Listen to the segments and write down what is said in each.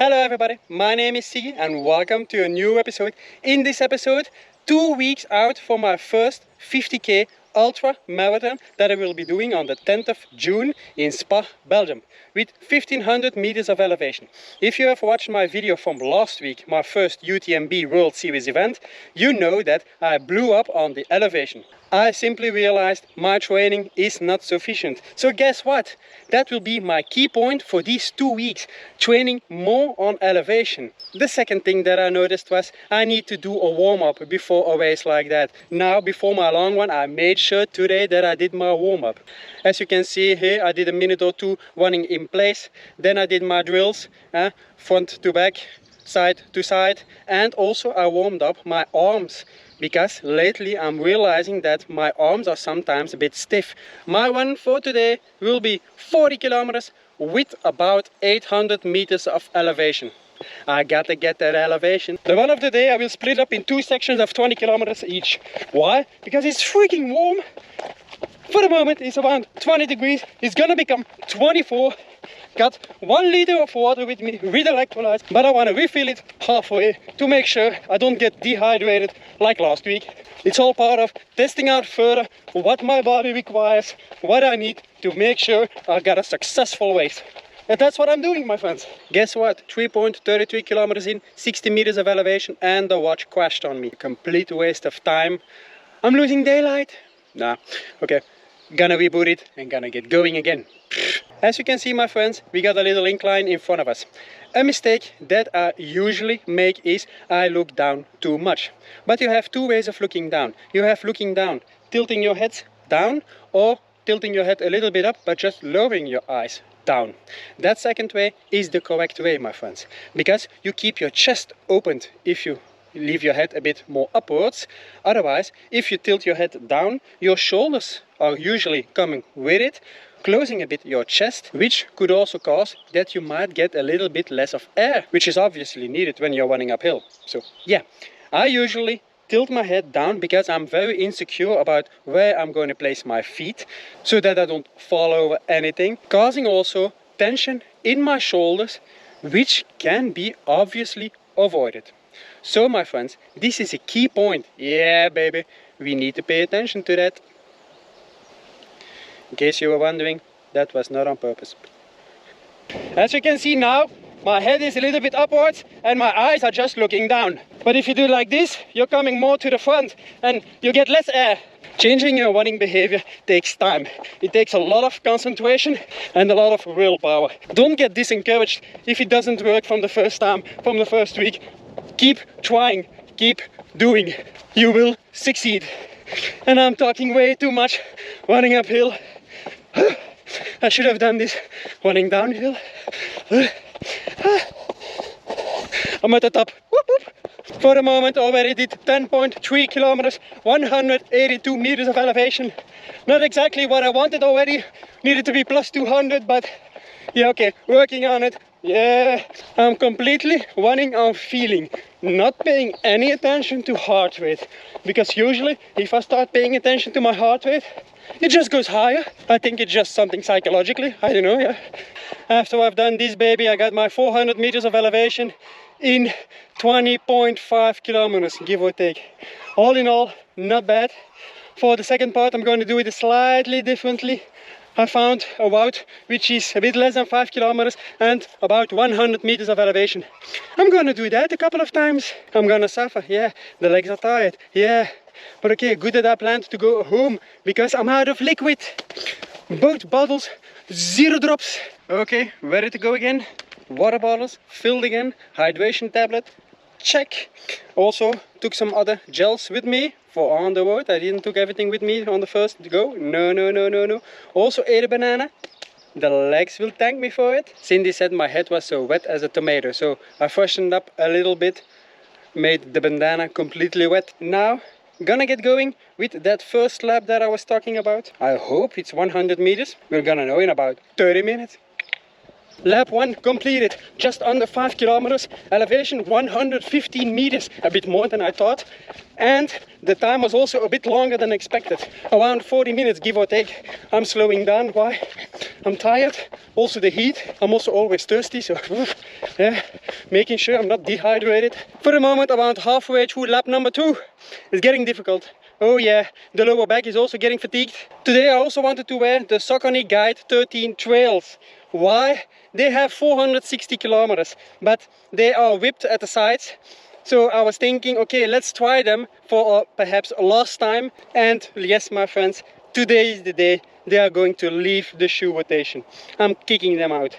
Hello everybody, my name is Siggy and welcome to a new episode. In this episode, 2 weeks out for my first 50k ultra marathon that I will be doing on the 10th of June in Spa, Belgium, with 1500 meters of elevation. If you have watched my video from last week, my first UTMB World Series event, you know that I blew up on the elevation. I simply realized my training is not sufficient. So guess what? That will be my key point for these 2 weeks, training more on elevation. The second thing that I noticed was I need to do a warm-up before a race like that. Now, before my long one, I made sure today that I did my warm-up. As you can see here, I did a minute or two running in place. Then I did my drills, front to back, side to side. And also I warmed up my arms, because lately I'm realizing that my arms are sometimes a bit stiff. My one for today will be 40 kilometers with about 800 meters of elevation. I gotta get that elevation. The one of the day I will split up in 2 sections of 20 kilometers each. Why? Because it's freaking warm. For the moment it's around 20 degrees. It's gonna become 24. Got 1 liter of water with me with electrolytes, but I want to refill it halfway to make sure I don't get dehydrated like last week. It's all part of testing out further what my body requires, what I need to make sure I got a successful race. And that's what I'm doing, my friends. Guess what? 3.33 kilometers in, 60 meters of elevation, and the watch crashed on me. Complete waste of time. I'm losing daylight. Nah, okay. Gonna reboot it and gonna get going again. As you can see, my friends, we got a little incline in front of us. A mistake that I usually make is I look down too much. But you have 2 ways of looking down. You have looking down, tilting your head down, or tilting your head a little bit up, but just lowering your eyes down. That second way is the correct way, my friends, because you keep your chest opened if you leave your head a bit more upwards. Otherwise, if you tilt your head down, your shoulders are usually coming with it, closing a bit your chest, which could also cause that you might get a little bit less of air, which is obviously needed when you're running uphill. So yeah, I usually tilt my head down because I'm very insecure about where I'm going to place my feet so that I don't fall over anything, causing also tension in my shoulders, which can be obviously avoided. So my friends, this is a key point. Yeah baby, we need to pay attention to that. In case you were wondering, that was not on purpose. As you can see now, my head is a little bit upwards and my eyes are just looking down. But if you do like this, you're coming more to the front and you get less air. Changing your running behavior takes time. It takes a lot of concentration and a lot of willpower. Don't get discouraged if it doesn't work from the first time, from the first week. Keep trying, keep doing. You will succeed. And I'm talking way too much running uphill. I should have done this running downhill. I'm at the top. Whoop, whoop. For the moment already did 10.3 kilometers, 182 meters of elevation. Not exactly what I wanted already. Needed to be plus 200, but yeah, okay, working on it. Yeah, I'm completely running on feeling, not paying any attention to heart rate. Because usually, if I start paying attention to my heart rate, it just goes higher. I think it's just something psychologically, I don't know, yeah. After I've done this baby, I got my 400 meters of elevation in 20.5 kilometers, give or take. All in all, not bad. For the second part, I'm going to do it slightly differently. I found a route which is a bit less than 5 kilometers and about 100 meters of elevation. I'm gonna do that a couple of times. I'm gonna suffer, yeah. The legs are tired, yeah. But okay, good that I planned to go home because I'm out of liquid. Both bottles, 0 drops. Okay, ready to go again. Water bottles filled again. Hydration tablet, check. Also took some other gels with me for on the road. I didn't took everything with me on the first go. No. Also ate a banana. The legs will thank me for it. Cindy said my head was so wet as a tomato, so I freshened up a little bit, made the bandana completely wet. Now gonna get going with that first lap that I was talking about. I hope it's 100 meters. We're gonna know in about 30 minutes. Lap 1 completed, just under 5 kilometers, elevation 115 meters, a bit more than I thought. And the time was also a bit longer than expected, around 40 minutes give or take. I'm slowing down, why? I'm tired, also the heat, I'm also always thirsty, so yeah. making sure I'm not dehydrated. For the moment, around halfway through lap number 2, it's getting difficult. Oh yeah, the lower back is also getting fatigued. Today I also wanted to wear the Saucony Guide 13 Trails. Why? They have 460 kilometers, but they are whipped at the sides. So I was thinking, okay, let's try them for perhaps a last time. And yes, my friends, today is the day they are going to leave the shoe rotation. I'm kicking them out.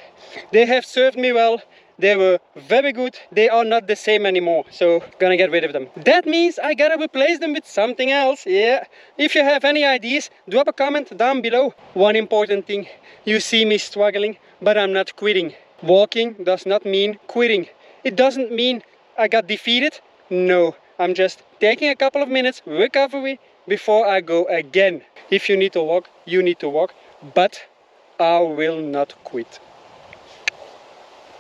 They have served me well. They were very good. They are not the same anymore, so gonna get rid of them. That means I gotta replace them with something else. Yeah, if you have any ideas, drop a comment down below. One important thing, you see me struggling, but I'm not quitting. Walking does not mean quitting. It doesn't mean I got defeated. No, I'm just taking a couple of minutes recovery before I go again. If you need to walk, you need to walk, but I will not quit.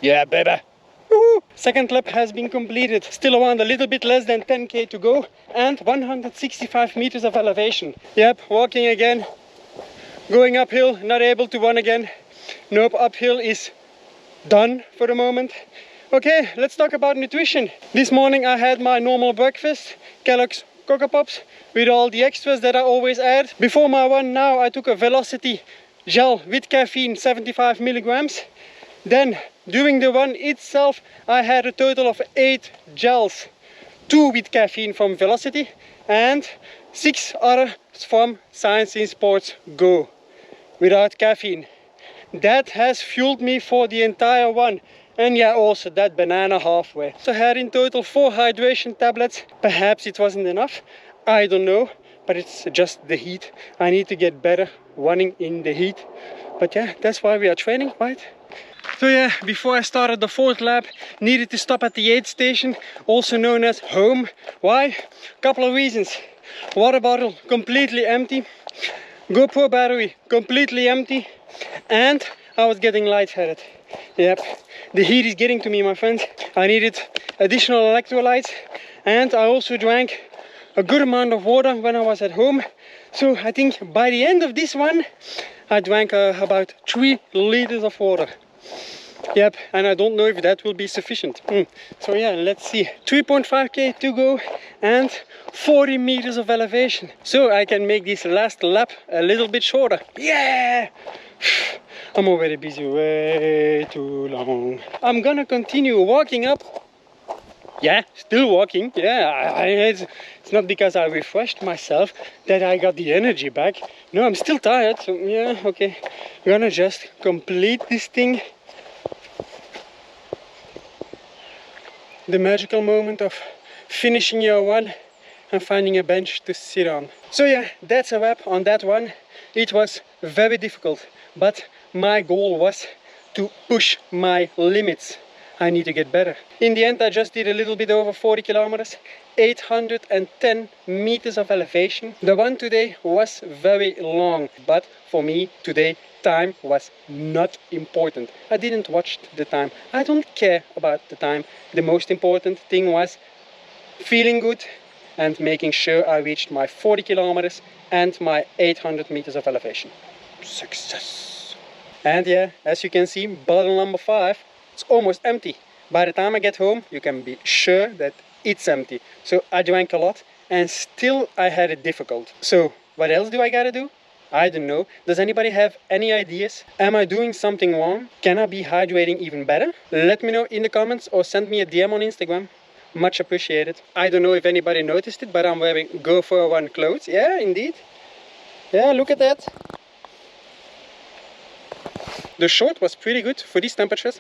Yeah, baby. Woohoo! Second lap has been completed. Still around a little bit less than 10k to go and 165 meters of elevation. Yep, walking again. Going uphill, not able to run again. Nope, uphill is done for the moment. Okay, let's talk about nutrition. This morning I had my normal breakfast, Kellogg's Cocoa Pops, with all the extras that I always add. Before my run now I took a Velocity gel with caffeine, 75 milligrams. Then during the run itself I had a total of 8 gels, 2 with caffeine from Velocity and 6 others from Science in Sports Go without caffeine. That has fueled me for the entire run. And yeah, also that banana halfway. So I had in total 4 hydration tablets. Perhaps it wasn't enough, I don't know, but it's just the heat. I need to get better running in the heat. But yeah, that's why we are training, right? So yeah, before I started the 4th lap, needed to stop at the aid station, also known as home. Why? Couple of reasons. Water bottle completely empty, GoPro battery completely empty, and I was getting lightheaded. Yep, the heat is getting to me, my friends. I needed additional electrolytes, and I also drank a good amount of water when I was at home. So I think by the end of this one, I drank about 3 liters of water. Yep, and I don't know if that will be sufficient. So yeah, let's see. 3.5k to go and 40 meters of elevation. So I can make this last lap a little bit shorter. Yeah! I'm already busy way too long. I'm gonna continue walking up. Yeah, still walking. Yeah, it's not because I refreshed myself that I got the energy back. No, I'm still tired. So yeah, okay. I'm gonna just complete this thing. The magical moment of finishing your run and finding a bench to sit on. So yeah, that's a wrap on that one. It was very difficult, but my goal was to push my limits. I need to get better. In the end, I just did a little bit over 40 kilometers, 810 meters of elevation. The run today was very long, but for me today, time was not important. I didn't watch the time. I don't care about the time. The most important thing was feeling good and making sure I reached my 40 kilometers and my 800 meters of elevation. Success! And yeah, as you can see, bottle number 5, it's almost empty. By the time I get home, you can be sure that it's empty. So I drank a lot and still I had it difficult. So what else do I gotta do? I don't know. Does anybody have any ideas? Am I doing something wrong? Can I be hydrating even better? Let me know in the comments or send me a DM on Instagram. Much appreciated. I don't know if anybody noticed it, but I'm wearing Go for a Run clothes. Yeah, indeed. Yeah, look at that. The short was pretty good for these temperatures.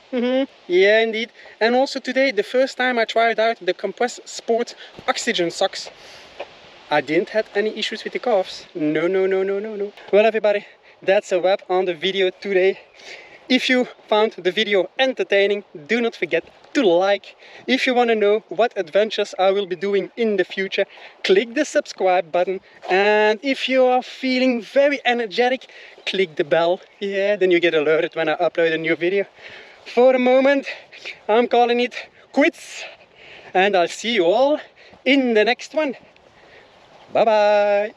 Yeah, indeed. And also today, the first time I tried out the Compress Sport Oxygen socks. I didn't have any issues with the calves. No. Well, everybody, that's a wrap on the video today. If you found the video entertaining, do not forget to like. If you want to know what adventures I will be doing in the future, click the subscribe button. And if you are feeling very energetic, click the bell. Yeah, then you get alerted when I upload a new video. For the moment, I'm calling it quits. And I'll see you all in the next one. Bye bye.